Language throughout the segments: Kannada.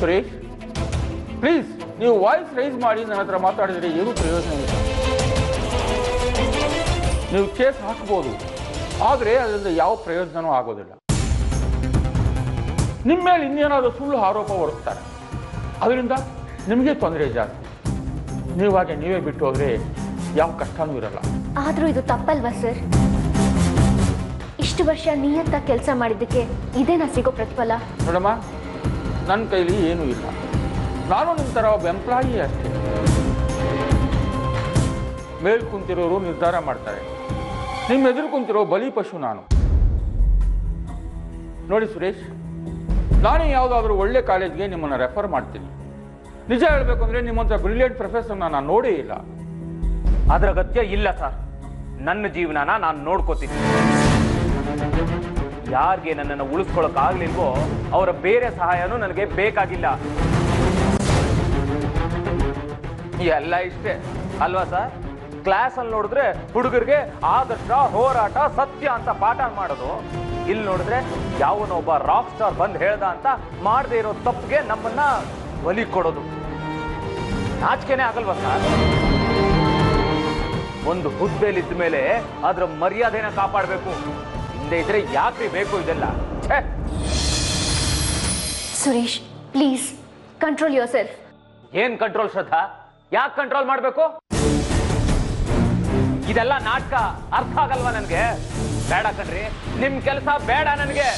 ಸುರೇಶ್, ಪ್ಲೀಸ್ ನೀವು ವಾಯ್ಸ್ ರೈಸ್ ಮಾಡಿ ನನ್ನ ಹತ್ರ ಮಾತಾಡಿದರೆ ಏನೂ ಪ್ರಯೋಜನ ಇಲ್ಲ. ನೀವು ಕೇಸ್ ಹಾಕ್ಬೋದು, ಆದರೆ ಅದರಿಂದ ಯಾವ ಪ್ರಯೋಜನವೂ ಆಗೋದಿಲ್ಲ. ನಿಮ್ಮ ಮೇಲೆ ಇನ್ನೇನಾದರೂ ಸುಳ್ಳು ಆರೋಪ ಹೊರಿಸ್ತಾರೆ, ಅದರಿಂದ ನಿಮಗೆ ತೊಂದರೆ ಜಾಸ್ತಿ. ನೀವಾಗೆ ನೀವೇ ಬಿಟ್ಟು ಹೋದರೆ ಯಾವ ಕಷ್ಟನೂ ಇರಲ್ಲ. ಆದರೂ ಇದು ತಪ್ಪಲ್ವಾ ಸರ್? ಇಷ್ಟು ವರ್ಷ ನಿಯತ್ತ ಕೆಲಸ ಮಾಡಿದ್ದಕ್ಕೆ ಇದೇನಾ ಸಿಗೋ ಪ್ರತಿಫಲ? ನೋಡಮ್ಮ, ನನ್ನ ಕೈಲಿ ಏನೂ ಇಲ್ಲ. ನಾನು ನಿಮ್ಮ ಥರ ಒಬ್ಬ ಎಂಪ್ಲಾಯಿ ಅಷ್ಟೇ. ಮೇಲ್ ಕುಂತಿರೋರು ನಿರ್ಧಾರ ಮಾಡ್ತಾರೆ, ನಿಮ್ಮ ಎದುರು ಕುಂತಿರೋ ಬಲಿ ಪಶು ನಾನು. ನೋಡಿ ಸುರೇಶ್, ನಾನೇ ಯಾವುದಾದ್ರೂ ಒಳ್ಳೆ ಕಾಲೇಜ್ಗೆ ನಿಮ್ಮನ್ನು ರೆಫರ್ ಮಾಡ್ತೀನಿ. ನಿಜ ಹೇಳಬೇಕು ಅಂದರೆ ನಿಮ್ಮಂಥ ಬ್ರಿಲಿಯಂಟ್ ಪ್ರೊಫೆಸರ್ನ ನಾನು ನೋಡೇ ಇಲ್ಲ. ಅದರ ಅಗತ್ಯ ಇಲ್ಲ ಸರ್. ನನ್ನ ಜೀವನನ ನಾನು ನೋಡ್ಕೋತೀನಿ. ಯಾರಿಗೆ ನನ್ನನ್ನು ಉಳಿಸ್ಕೊಳಕ್ಕಾಗ್ಲಿಲ್ವೋ ಅವರ ಬೇರೆ ಸಹಾಯನೂ ನನಗೆ ಬೇಕಾಗಿಲ್ಲ. ಎಲ್ಲ ಇಷ್ಟೇ ಅಲ್ವಾ ಸರ್? ಕ್ಲಾಸಲ್ಲಿ ನೋಡಿದ್ರೆ ಹುಡುಗರಿಗೆ ಆದರ್ಶ, ಹೋರಾಟ, ಸತ್ಯ ಅಂತ ಪಾಠ ಮಾಡೋದು. ಇಲ್ಲಿ ನೋಡಿದ್ರೆ ಯಾವನೊಬ್ಬ ರಾಕ್ ಸ್ಟಾರ್ ಬಂದು ಹೇಳ್ದ ಅಂತ ಮಾಡದೇ ಇರೋ ತಪ್ಪಿಗೆ ನಮ್ಮನ್ನ ಬಲಿ ಕೊಡೋದು. ನಾಚಿಕೆನೇ ಆಗಲ್ವಾ ಸರ್? ಒಂದು ಹುದ್ದೆಲಿದ್ದ ಮೇಲೆ ಅದರ ಮರ್ಯಾದೆನ ಕಾಪಾಡಬೇಕು. ಹಿಂದೆ ಇದ್ರೆ ಯಾಕೆ ಬೇಕು ಇದೆಲ್ಲ? Suresh, please control your self. ಏನ್ ಕಂಟ್ರೋಲ್ ಶ್ರದ್ಧಾ? ಯಾಕೆ ಕಂಟ್ರೋಲ್ ಮಾಡಬೇಕು? ಇದೆಲ್ಲ ನಾಟಕ. ಅರ್ಥ ಆಗಲ್ವಾ ನನಗೆ? ಬೇಡ ಕಣ್ರಿ, ನಿಮ್ ಕೆಲಸ ಬೇಡ ನನಗೆ.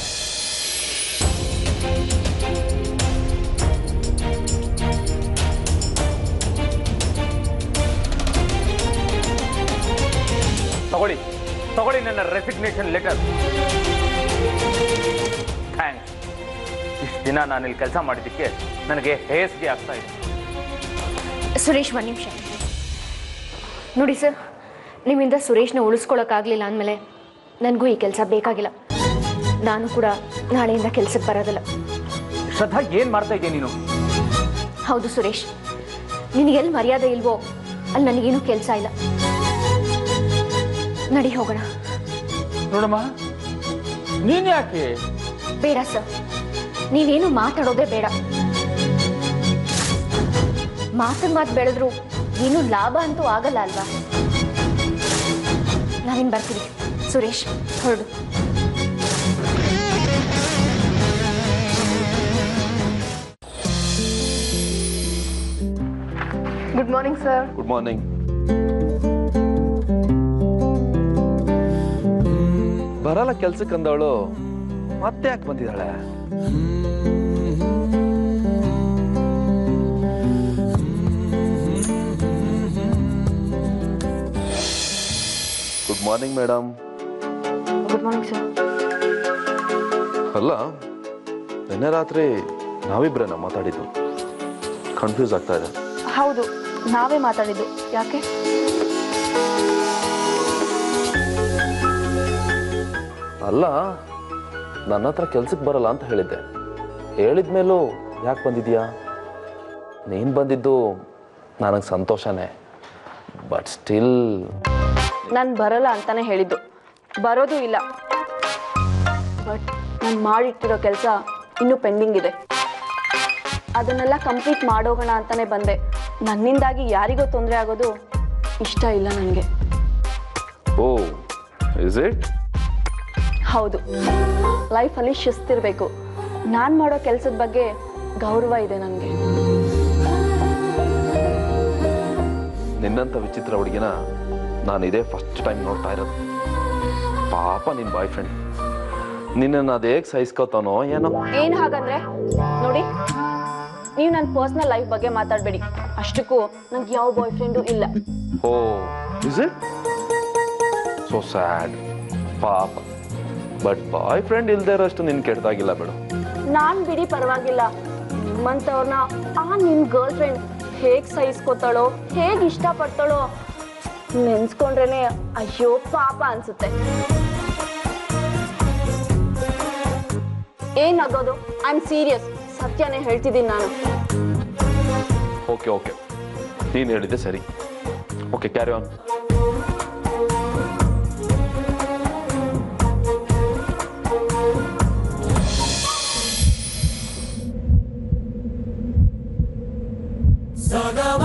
ತಗೊಳ್ಳಿ ನನ್ನ ರೆಸಿಗ್ನೇಷನ್ ಲೆಟರ್. ಥ್ಯಾಂಕ್ಸ್. ಇಷ್ಟು ದಿನ ನಾನು ಇಲ್ಲಿ ಕೆಲಸ ಮಾಡಿದ್ದಕ್ಕೆ ನನಗೆ ಹೇಸಿಗೆ ಆಗ್ತಾ ಇದೆ. ಸುರೇಶ್, ಒಂದು ನಿಮಿಷ ನೋಡಿ ಸರ್, ನಿಮ್ಮಿಂದ ಸುರೇಶ್ನ ಉಳಿಸ್ಕೊಳಕ್ಕಾಗಲಿಲ್ಲ ಅಂದಮೇಲೆ ನನಗೂ ಈ ಕೆಲಸ ಬೇಕಾಗಿಲ್ಲ. ನಾನು ಕೂಡ ನಾಳೆಯಿಂದ ಕೆಲಸಕ್ಕೆ ಬರೋದಿಲ್ಲ. ಶ್ರದ್ಧಾ, ಏನ್ ಮಾಡ್ತಾ ಇದೆಯಾ ನೀನು? ಹೌದು ಸುರೇಶ್, ನಿನಗೆಲ್ಲಿ ಮರ್ಯಾದೆ ಇಲ್ವೋ ಅಲ್ಲಿ ನನಗೇನು ಕೆಲಸ ಇಲ್ಲ. ನಡಿ ಹೋಗೋಣ. ನೋಡಮ್ಮ, ನೀನ್ ಯಾಕೆ? ಬೇಡ ಸರ್, ನೀವೇನು ಮಾತಾಡೋದೇ ಬೇಡ. ಮಾತು ಬೆಳೆದ್ರು ಏನು ಲಾಭ ಅಂತೂ ಆಗಲ್ಲ ಅಲ್ವಾ? ನಾವಿನ್ ಬರ್ತೀವಿ. ಸುರೇಶ್, ಹೊರಡು. Good morning sir. Good morning. ಬರಲ್ಲ ಕೆಲ್ಸಕ್ಕೆ ಅಂದವಳು ಮತ್ತೆ ಯಾಕೆ ಬಂದಿದ್ದಾಳೆ? Good morning madam. Good morning sir. ಅಲ್ಲ, ನಿನ್ನೆ ರಾತ್ರಿ ನಾವಿಬ್ರೇನ ಮಾತಾಡಿದ್ದು? ಕನ್ಫ್ಯೂಸ್ ಆಗ್ತಾ ಇದೆ. ಹೌದು, ನಾವೇ ಮಾತಾಡಿದ್ದು. ಯಾಕೆ? ಅಲ್ಲ, ನನ್ನ ಹತ್ರ ಕೆಲ್ಸಕ್ಕೆ ಬರಲ್ಲ ಅಂತ ಹೇಳಿದ್ದೆ. ಹೇಳಿದ್ಮೇಲೂ ಯಾಕೆ ಬಂದಿದ್ಯಾ? ನೀನು ಬಂದಿದ್ದು ನನಗೆ ಸಂತೋಷನೇ, ಬಟ್ ಸ್ಟಿಲ್ ನಾನು ಬರಲ್ಲ ಅಂತಾನೆ ಹೇಳಿದ್ದು, ಬರೋದು ಇಲ್ಲ. ಬಟ್ ನಾನು ಮಾಡಿಟ್ಟಿರೋ ಕೆಲಸ ಇನ್ನೂ ಪೆಂಡಿಂಗ್ ಇದೆ. ಅದನ್ನೆಲ್ಲ ಕಂಪ್ಲೀಟ್ ಮಾಡೋಗೋಣ ಅಂತಾನೆ ಬಂದೆ. ನನ್ನಿಂದಾಗಿ ಯಾರಿಗೋ ತೊಂದರೆ ಆಗೋದು ಇಷ್ಟ ಇಲ್ಲ ನನಗೆ. ಓ, ಇಸ್ ಇಟ್? ಹೌದು, ಲೈಫಲ್ಲಿ ಶಿಸ್ತಿರಬೇಕು. ನಾನು ಮಾಡೋ ಕೆಲಸದ ಬಗ್ಗೆ ಗೌರವ ಇದೆ ನನಗೆ. ನಿನ್ನಂಥ ವಿಚಿತ್ರ ಹುಡುಗಿನ ನಾನು ಇದೇ ಫಸ್ಟ್ ಟೈಮ್ ನೋಡ್ತಾ ಇರೋದು. ಪಾಪ ನಿನ್ನ ಬಾಯ್ ಫ್ರೆಂಡ್ ನಿನ್ನನ್ನು ಅದು ಹೇಗೆ ಸಹಿಸ್ಕೋತಾನೋ ಏನೋ. ಏನು ಹಾಗಂದ್ರೆ? ನೋಡಿ, ನೀವು ನನ್ನ ಪರ್ಸನಲ್ ಲೈಫ್ ಬಗ್ಗೆ ಮಾತಾಡಬೇಡಿ. ಅಷ್ಟಕ್ಕೂ ನಂಗೆ ಯಾವ ಬಾಯ್ ಫ್ರೆಂಡು ಇಲ್ಲ. Oh, is it? So sad. ಪಾಪ. ಬಟ್ ಬಾಯ್ ಫ್ರೆಂಡ್ ಇಲ್ದೇ ಇರೋಷ್ಟು ನಿನ್ ಕೆಟ್ಟದಾಗಿಲ್ಲ ಬಿಡು. ನಾನ್ ಬಿಡಿ ಪರವಾಗಿಲ್ಲ. ನಿಮ್ಮಂಥವ್ರನ್ನ ನಿಮ್ ಗರ್ಲ್ ಫ್ರೆಂಡ್ ಹೇಗ್ ಸಹಿಸ್ಕೋತಾಳೋ, ಹೇಗ್ ಇಷ್ಟಪಡ್ತಾಳೋ ನೆನ್ಸ್ಕೊಂಡ್ರೇನೆ ಅಯ್ಯೋ ಪಾಪ ಅನ್ಸುತ್ತೆ. ಏನ್ ಆಗೋದು? I am serious. ಸತ್ಯನೇ ಹೇಳ್ತಿದ್ದೀನಿ ನಾನು. ಓಕೆ ಓಕೆ, ನೀನು ಹೇಳಿದ್ದೆ ಸರಿ. Okay, carry on. ಸ ಗ ಮ